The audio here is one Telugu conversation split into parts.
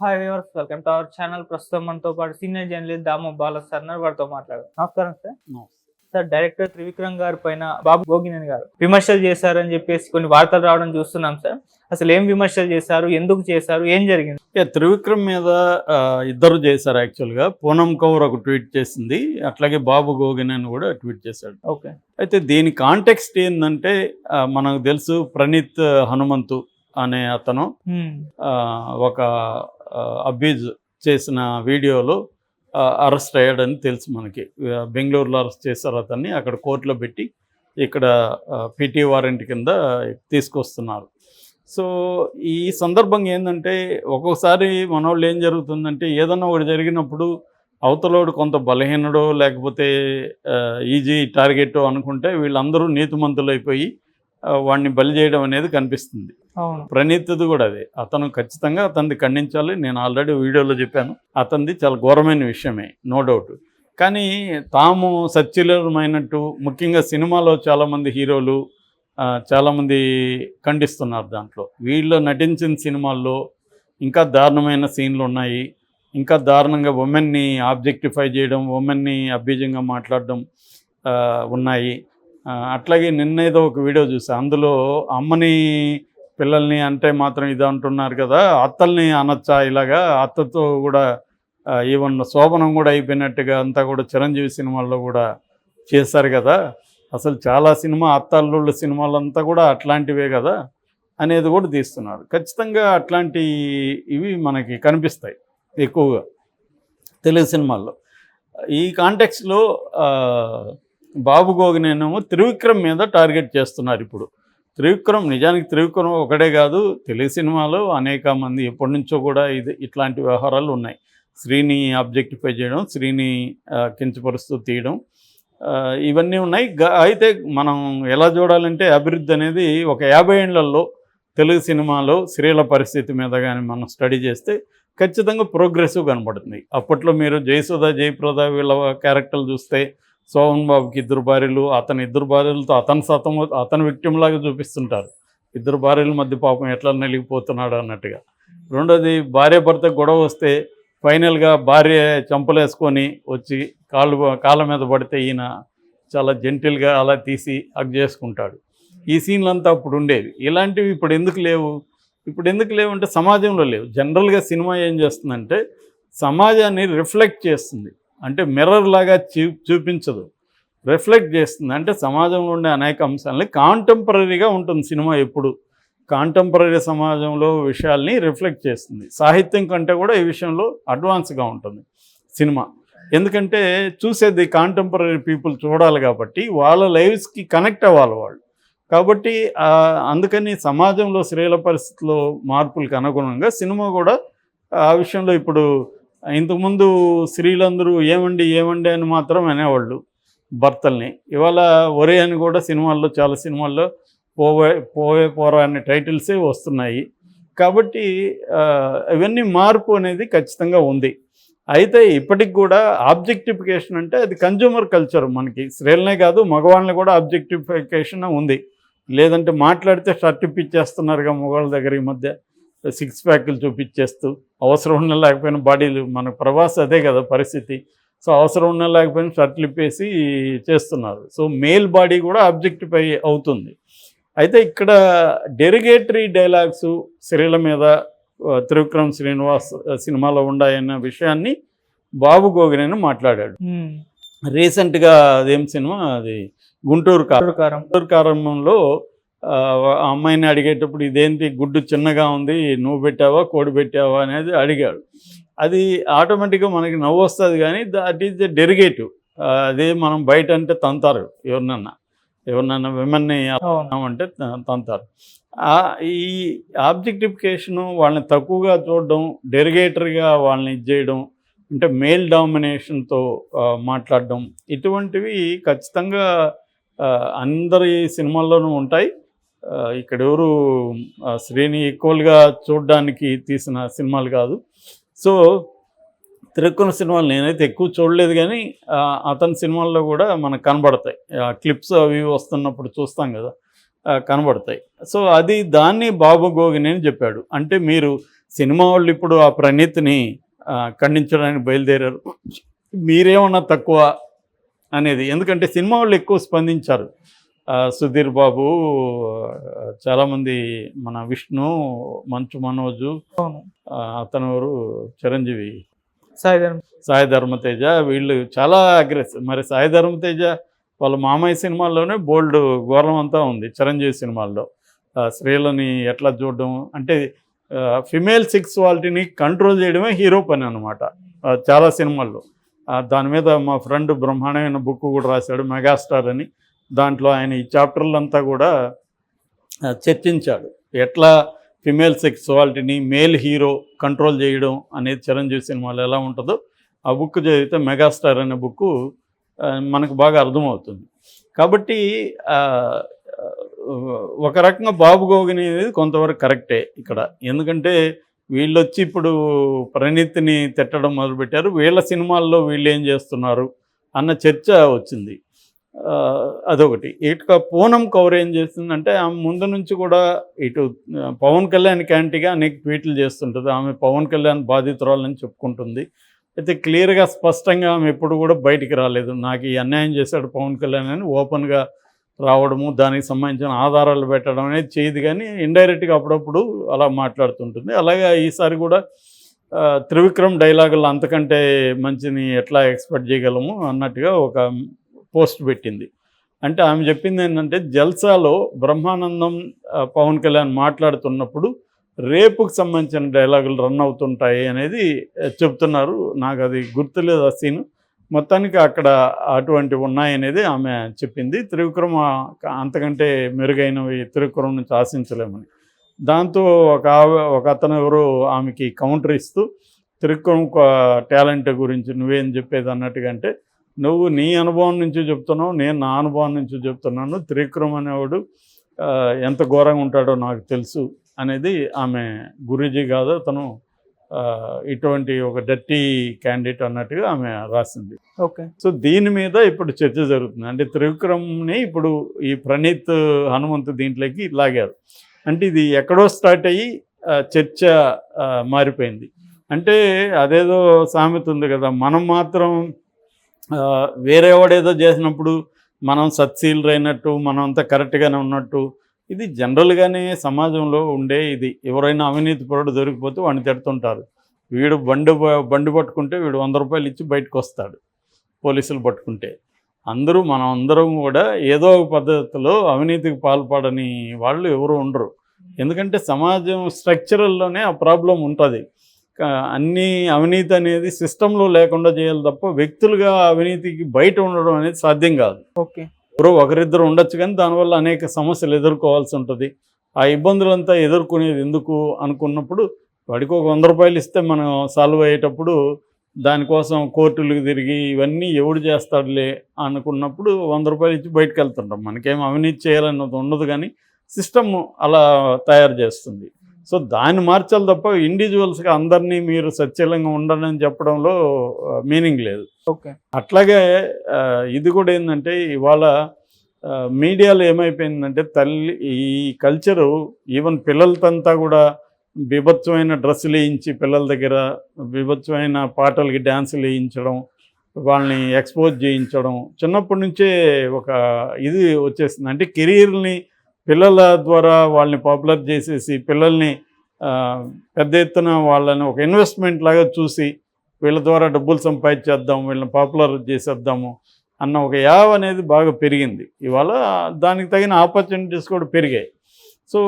Hi viewers, welcome to our channel. ప్రస్తుతం మనతో పాటు సీనియర్ జర్నలిస్ట్ దాము బాల సార్ ఉన్నారు. వారితో మాట్లాడారు. నమస్కారం సార్. సార్, డైరెక్టర్ త్రివిక్రమ్ గారి పైన బాబు గోగినేని గారు విమర్శలు చేశారని చెప్పేసి కొన్ని వార్తలు రావడం చూస్తున్నాం సార్. అసలు ఏం విమర్శలు చేశారు, ఎందుకు చేశారు, ఏం జరిగింది? త్రివిక్రమ్ మీద ఇద్దరు చేశారు. యాక్చువల్గా పూనం కౌర్ ఒక ట్వీట్ చేసింది, అట్లాగే బాబు గోగినేని కూడా ట్వీట్ చేశాడు. ఓకే. అయితే దీని కాంటెక్స్ట్ ఏంటంటే మనకు తెలుసు, ప్రణీత్ హనుమంతు అనే అతను ఒక అబ్యూజ్ చేసిన వీడియోలో అరెస్ట్ అయ్యాడని తెలుసు మనకి. బెంగళూరులో అరెస్ట్ చేశారు అతన్ని, అక్కడ కోర్టులో పెట్టి ఇక్కడ పిటి వారెంట్ కింద తీసుకొస్తున్నారు. సో ఈ సందర్భంగా ఏంటంటే, ఒక్కొక్కసారి మనోళ్ళు ఏం జరుగుతుందంటే, ఏదన్నా ఒకటి జరిగినప్పుడు అవతలోడు కొంత బలహీనుడో లేకపోతే ఈజీ టార్గెట్ అనుకుంటే వీళ్ళందరూ నీతిమంతులు అయిపోయి వాడిని బలి చేయడం అనేది కనిపిస్తుంది. ప్రణీత్ది కూడా అదే. అతను ఖచ్చితంగా అతనిది ఖండించాలి. నేను ఆల్రెడీ వీడియోలో చెప్పాను, అతనిది చాలా ఘోరమైన విషయమే, నో డౌట్. కానీ తాము సచ్చీలమైనట్టు, ముఖ్యంగా సినిమాలో చాలామంది హీరోలు చాలామంది ఖండిస్తున్నారు. దాంట్లో వీళ్ళు నటించిన సినిమాల్లో ఇంకా దారుణమైన సీన్లు ఉన్నాయి. ఇంకా దారుణంగా ఉమెన్ని ఆబ్జెక్టిఫై చేయడం, ఉమెన్ని అభ్యజంగా మాట్లాడడం ఉన్నాయి. అట్లాగే నిన్నేదో ఒక వీడియో చూసా, అందులో అమ్మని పిల్లల్ని అంటే మాత్రం ఇది అంటున్నారు కదా, అత్తల్ని అనొచ్చా ఇలాగా, అత్తతో కూడా ఈవెన్ శోభనం కూడా అయిపోయినట్టుగా అంతా కూడా చిరంజీవి సినిమాల్లో కూడా చేశారు కదా. అసలు చాలా సినిమా అత్తల్లుళ్ళ సినిమాలంతా కూడా అట్లాంటివే కదా అనేది కూడా తీస్తున్నారు. ఖచ్చితంగా అట్లాంటి ఇవి మనకి కనిపిస్తాయి ఎక్కువగా తెలుగు సినిమాల్లో. ఈ కాంటెక్స్లో బాబు గోగినేనేమో త్రివిక్రమ్ మీద టార్గెట్ చేస్తున్నారు. ఇప్పుడు నిజానికి త్రివిక్రమ్ ఒకటే కాదు, తెలుగు సినిమాలో అనేక మంది ఎప్పటి నుంచో కూడా ఇట్లాంటి వ్యవహారాలు ఉన్నాయి. స్త్రీని ఆబ్జెక్టిఫై చేయడం, స్త్రీని కించపరుస్తూ తీయడం, ఇవన్నీ ఉన్నాయి. అయితే మనం ఎలా చూడాలంటే, అభివృద్ధి అనేది ఒక 50 ఏళ్లలో తెలుగు సినిమాలో స్త్రీల పరిస్థితి మీద కానీ మనం స్టడీ చేస్తే ఖచ్చితంగా ప్రోగ్రెసివ్ కనబడుతుంది. అప్పట్లో మీరు జయసుధ, జయప్రద వీళ్ళ క్యారెక్టర్లు చూస్తే, సోహన్ బాబుకి 2 భార్యలు, ఇద్దరు భార్యలతో అతను విక్టిమ్ లాగా చూపిస్తుంటారు. 2 భార్యల మధ్య పాపం ఎట్లా నలిగిపోతున్నాడు అన్నట్టుగా. రెండోది, భార్య భర్త గొడవ వస్తే ఫైనల్గా భార్య చంపలేసుకొని వచ్చి కాళ్ళ మీద పడితే ఈయన చాలా జెంటిల్గా అలా తీసి హగ్ చేసుకుంటాడు. ఈ సీన్లంతా అప్పుడు ఉండేవి. ఇలాంటివి ఇప్పుడు ఎందుకు లేవు? అంటే సమాజంలో లేవు. జనరల్గా సినిమా ఏం చేస్తుందంటే, సమాజాన్ని రిఫ్లెక్ట్ చేస్తుంది. అంటే మిర్రర్ లాగా చూపించదు, రిఫ్లెక్ట్ చేస్తుంది. అంటే సమాజంలో ఉండే అనేక అంశాలని కాంటెంపరీగా ఉంటుంది సినిమా. ఎప్పుడు కాంటెంపరీ సమాజంలో విషయాల్ని రిఫ్లెక్ట్ చేస్తుంది. సాహిత్యం కంటే కూడా ఈ విషయంలో అడ్వాన్స్గా ఉంటుంది సినిమా. ఎందుకంటే చూసేది కాంటెంపరీ పీపుల్ చూడాలి కాబట్టి, వాళ్ళ లైఫ్స్కి కనెక్ట్ అవ్వాలి వాళ్ళు. కాబట్టి అందుకని సమాజంలో స్త్రీల పరిస్థితుల్లో మార్పులకు అనుగుణంగా సినిమా కూడా ఆ విషయంలో, ఇప్పుడు ఇంతకుముందు స్త్రీలందరూ ఏమండి అని మాత్రం అనేవాళ్ళు భర్తల్ని. ఇవాళ ఒరే అని కూడా సినిమాల్లో, చాలా సినిమాల్లో పోరా అనే టైటిల్సే వస్తున్నాయి. కాబట్టి ఇవన్నీ మార్పు అనేది ఖచ్చితంగా ఉంది. అయితే ఇప్పటికి కూడా ఆబ్జెక్టిఫికేషన్ అంటే అది కన్జ్యూమర్ కల్చర్. మనకి స్త్రీలనే కాదు, మగవాళ్ళని కూడా ఆబ్జెక్టిఫికేషన్ ఉంది. లేదంటే మాట్లాడితే షర్ట్ ఇప్పించేస్తున్నారుగా మగవాళ్ళ దగ్గర ఈ మధ్య, 6 ప్యాక్లు చూపించేస్తూ, అవసరం ఉన్న లేకపోయినా బాడీలు, మన ప్రభాస్ అదే కదా పరిస్థితి. సో అవసరం ఉన్న లేకపోయినా షర్ట్లు ఇప్పేసి చేస్తున్నారు. సో మేల్ బాడీ కూడా ఆబ్జెక్టిఫై అవుతుంది. అయితే ఇక్కడ డెరిగేటరీ డైలాగ్స్ స్త్రీల మీద త్రివిక్రమ్ శ్రీనివాస్ సినిమాలో ఉన్నాయన్న విషయాన్ని బాబు గోగినేని మాట్లాడాడు. రీసెంట్గా అదేం సినిమా అది, గుంటూరు కారంలో అమ్మాయిని అడిగేటప్పుడు, ఇదేంటి గుడ్డు చిన్నగా ఉంది, నువ్వు పెట్టావా కోడి పెట్టావా అనేది అడిగాడు. అది ఆటోమేటిక్గా మనకి నవ్వు వస్తుంది, కానీ దట్ ఈజ్ ద డెరిగేటివ్. అదే మనం బయట అంటే తంతారు, ఎవరినన్నా విమెన్ని అంటే తంతారు. ఈ ఆబ్జెక్టిఫికేషను, వాళ్ళని తక్కువగా చూడడం, డెరిగేటర్గా వాళ్ళని చేయడం, అంటే మేల్ డామినేషన్తో మాట్లాడడం, ఇటువంటివి ఖచ్చితంగా అందరి సినిమాల్లోనూ ఉంటాయి. ఇక్కడ ఎవరు స్త్రీని ఈక్వల్గా చూడడానికి తీసిన సినిమాలు కాదు. సో త్రివిక్రమ్ సినిమాలు నేనైతే ఎక్కువ చూడలేదు, కానీ అతని సినిమాల్లో కూడా మనకు కనబడతాయి. క్లిప్స్ అవి వస్తున్నప్పుడు చూస్తాం కదా, కనబడతాయి. సో దాన్ని బాబు గోగినేని చెప్పాడు. అంటే మీరు సినిమా వాళ్ళు ఇప్పుడు ఆ ప్రణీత్ని ఖండించడానికి బయలుదేరారు. మీరేమన్నా తక్కువ అనేది, ఎందుకంటే సినిమా వాళ్ళు ఎక్కువ స్పందించారు. సుధీర్ బాబు, చాలామంది, మన విష్ణు, మంచు మనోజు, అవును. అతను ఎవరు, చిరంజీవి, సాయి ధర్మతేజ, వీళ్ళు చాలా అగ్రెసివ్. మరి సాయి ధర్మతేజ వాళ్ళ మామయ్య సినిమాల్లోనే బోల్డ్ ఘోరం అంతా ఉంది. చిరంజీవి సినిమాల్లో స్త్రీలని ఎట్లా చూడడం అంటే ఫిమేల్ సెక్సువాలిటీని కంట్రోల్ చేయడమే హీరో పని అనమాట చాలా సినిమాల్లో. దాని మీద మా ఫ్రెండ్ బ్రహ్మాండమైన బుక్ కూడా రాశాడు, మెగాస్టార్ అని. దాంట్లో ఆయన ఈ చాప్టర్లంతా కూడా చర్చించాడు, ఎట్లా ఫిమేల్ సెక్సువాలిటీని మేల్ హీరో కంట్రోల్ చేయడం అనేది చిరంజీవి సినిమాలో ఎలా ఉంటుందో ఆ బుక్ చదివితే, మెగాస్టార్ అనే బుక్ మనకు బాగా అర్థమవుతుంది. కాబట్టి ఒక రకంగా బాబు గోగిని అనేది కొంతవరకు కరెక్టే ఇక్కడ. ఎందుకంటే వీళ్ళు వచ్చి ఇప్పుడు ప్రణీత్ని తిట్టడం మొదలుపెట్టారు, వీళ్ళ సినిమాల్లో వీళ్ళు ఏం చేస్తున్నారు అన్న చర్చ వచ్చింది. అదొకటి. ఇటుక పూనం కౌర్ ఏం చేస్తుందంటే, ఆమె ముందు నుంచి కూడా ఇటు పవన్ కళ్యాణ్ క్యాంటీగా అనేక ట్వీట్లు చేస్తుంటుంది. ఆమె పవన్ కళ్యాణ్ బాధితురాలని చెప్పుకుంటుంది. అయితే క్లియర్గా స్పష్టంగా ఆమె ఎప్పుడు కూడా బయటికి రాలేదు, నాకు ఈ అన్యాయం చేశాడు పవన్ కళ్యాణ్ అని ఓపెన్గా రావడము, దానికి సంబంధించిన ఆధారాలు పెట్టడం అనేది చేయదు. కానీ ఇండైరెక్ట్గా అప్పుడప్పుడు అలా మాట్లాడుతుంటుంది. అలాగే ఈసారి కూడా త్రివిక్రమ్ డైలాగులు అంతకంటే మంచిని ఎట్లా ఎక్స్పెక్ట్ చేయగలము అన్నట్టుగా ఒక పోస్ట్ పెట్టింది. అంటే ఆమె చెప్పింది ఏంటంటే, జల్సాలో బ్రహ్మానందం పవన్ కళ్యాణ్ మాట్లాడుతున్నప్పుడు రేపుకు సంబంధించిన డైలాగులు రన్ అవుతుంటాయి అనేది చెప్తున్నారు. నాకు అది గుర్తులేదు ఆ సీను. మొత్తానికి అక్కడ అటువంటివి ఉన్నాయనేది ఆమె చెప్పింది. త్రివిక్రమ్ అంతకంటే మెరుగైనవి త్రివిక్రమ్ నుంచి ఆశించలేమని. దాంతో ఒక అతను ఎవరు ఆమెకి కౌంటర్ ఇస్తూ, త్రివిక్రమ్ టాలెంట్ గురించి నువ్వేం చెప్పేది అన్నట్టుగా, అంటే నువ్వు నీ అనుభవం నుంచి చెప్తున్నావు, నేను నా అనుభవం నుంచి చెప్తున్నాను, త్రివిక్రమ్ అనేవాడు ఎంత ఘోరంగా ఉంటాడో నాకు తెలుసు అనేది ఆమె. గురూజీ కాదు అతను, ఇటువంటి ఒక డర్టీ క్యాండిడేట్ అన్నట్టుగా ఆమె రాసింది. ఓకే. సో దీని మీద ఇప్పుడు చర్చ జరుగుతుంది. అంటే త్రివిక్రమ్ని ఇప్పుడు ఈ ప్రణీత్ హనుమంతు దీంట్లోకి లాగారు. అంటే ఇది ఎక్కడో స్టార్ట్ అయ్యి చర్చ మారిపోయింది. అంటే అదేదో సామెత ఉంది కదా, మనం మాత్రం వేరేవాడేదో చేసినప్పుడు మనం సత్శీలురైనట్టు, మనం అంతా కరెక్ట్గానే ఉన్నట్టు. ఇది జనరల్గానే సమాజంలో ఉండే ఇది. ఎవరైనా అవినీతి పరుడు దొరికిపోతే వాడిని తిడుతుంటారు. వీడు బండి పట్టుకుంటే వీడు 100 రూపాయలు ఇచ్చి బయటకు వస్తాడు పోలీసులు పట్టుకుంటే. మనం అందరం కూడా ఏదో ఒక పద్ధతిలో అవినీతికి పాల్పడని వాళ్ళు ఎవరు ఉండరు. ఎందుకంటే సమాజం స్ట్రక్చరల్లోనే ఆ ప్రాబ్లం ఉంటుంది. అన్నీ అవినీతి అనేది సిస్టంలో లేకుండా చేయాలి తప్ప వ్యక్తులుగా అవినీతికి బయట ఉండడం అనేది సాధ్యం కాదు. ఓకే. ఎవరో ఒకరిద్దరు ఉండొచ్చు, కానీ దానివల్ల అనేక సమస్యలు ఎదుర్కోవాల్సి ఉంటుంది. ఆ ఇబ్బందులంతా ఎదుర్కొనేది ఎందుకు అనుకున్నప్పుడు, వాడికి ఒక 100 రూపాయలు ఇస్తే మనం సాల్వ్ అయ్యేటప్పుడు దానికోసం కోర్టులకు తిరిగి ఇవన్నీ ఎవడు చేస్తాడులే అనుకున్నప్పుడు 100 రూపాయలు ఇచ్చి బయటకు వెళ్తుంటాం. మనకేం అవినీతి చేయాలన్నది ఉండదు, కానీ సిస్టమ్ అలా తయారు చేస్తుంది. సో దాన్ని మార్చాలి తప్ప ఇండివిజువల్స్గా అందరినీ మీరు సత్యలంగా ఉండాలని చెప్పడంలో మీనింగ్ లేదు. ఓకే. అట్లాగే ఇది కూడా ఏంటంటే, ఇవాళ మీడియాలో ఏమైపోయిందంటే, ఈ కల్చరు ఈవెన్ పిల్లలతంతా కూడా బీభత్సమైన డ్రెస్సులు వేయించి పిల్లల దగ్గర బీభత్సమైన పాటలకి డ్యాన్సులు వేయించడం, వాళ్ళని ఎక్స్పోజ్ చేయించడం చిన్నప్పటి నుంచే ఒక ఇది వచ్చేసింది. అంటే కెరీర్ని పిల్లల ద్వారా వాళ్ళని పాపులర్ చేసేసి, పిల్లల్ని పెద్ద ఎత్తున వాళ్ళని ఒక ఇన్వెస్ట్మెంట్ లాగా చూసి వీళ్ళ ద్వారా డబ్బులు సంపాదించేద్దాం, వీళ్ళని పాపులర్ చేసేద్దాము అన్న ఒక యావ్ అనేది బాగా పెరిగింది. ఇవాళ దానికి తగిన ఆపర్చునిటీస్ కూడా పెరిగాయి. సో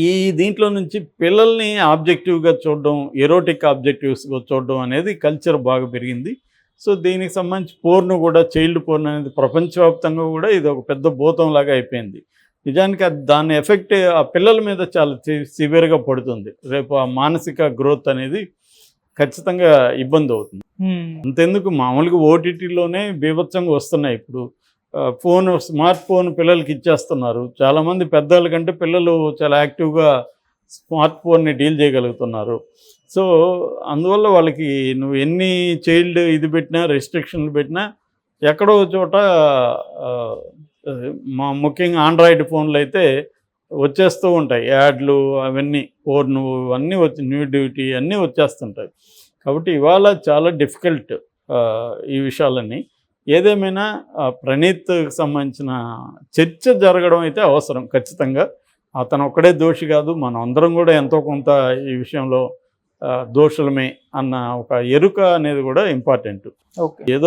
ఈ దీంట్లో నుంచి పిల్లల్ని ఆబ్జెక్టివ్గా చూడడం, ఎరోటిక్ ఆబ్జెక్టివ్స్గా చూడడం అనేది కల్చర్ బాగా పెరిగింది. సో దీనికి సంబంధించి పోర్ను కూడా, చైల్డ్ పోర్న్ అనేది ప్రపంచవ్యాప్తంగా కూడా ఇది ఒక పెద్ద భూతంలాగా అయిపోయింది. నిజానికి దాని ఎఫెక్ట్ ఆ పిల్లల మీద చాలా సివియర్గా పడుతుంది. రేపు ఆ మానసిక గ్రోత్ అనేది ఖచ్చితంగా ఇబ్బంది అవుతుంది. అంతెందుకు, మామూలుగా ఓటీటీలోనే బీభత్సంగా వస్తున్నాయి. ఇప్పుడు స్మార్ట్ ఫోన్ పిల్లలకి ఇచ్చేస్తున్నారు. చాలామంది పెద్దవాళ్ళ కంటే పిల్లలు చాలా యాక్టివ్గా స్మార్ట్ ఫోన్ని డీల్ చేయగలుగుతున్నారు. సో అందువల్ల వాళ్ళకి నువ్వు ఎన్ని చైల్డ్ ఇది పెట్టినా, రెస్ట్రిక్షన్లు పెట్టినా, ఎక్కడో చోట ముఖ్యంగా ఆండ్రాయిడ్ ఫోన్లు అయితే వచ్చేస్తూ ఉంటాయి, యాడ్లు అవన్నీ, పోర్ను అన్నీ వచ్చి, న్యూడిటీ అన్నీ వచ్చేస్తుంటాయి. కాబట్టి ఇవాళ చాలా డిఫికల్ట్ ఈ విషయాలన్నీ. ఏదేమైనా ప్రణీత్కి సంబంధించిన చర్చ జరగడం అయితే అవసరం ఖచ్చితంగా. అతను ఒక్కడే దోషి కాదు, మనం అందరం కూడా ఎంతో కొంత ఈ విషయంలో దోషులమే అన్న ఒక ఎరుక అనేది కూడా ఇంపార్టెంట్. ఓకే. ఏదో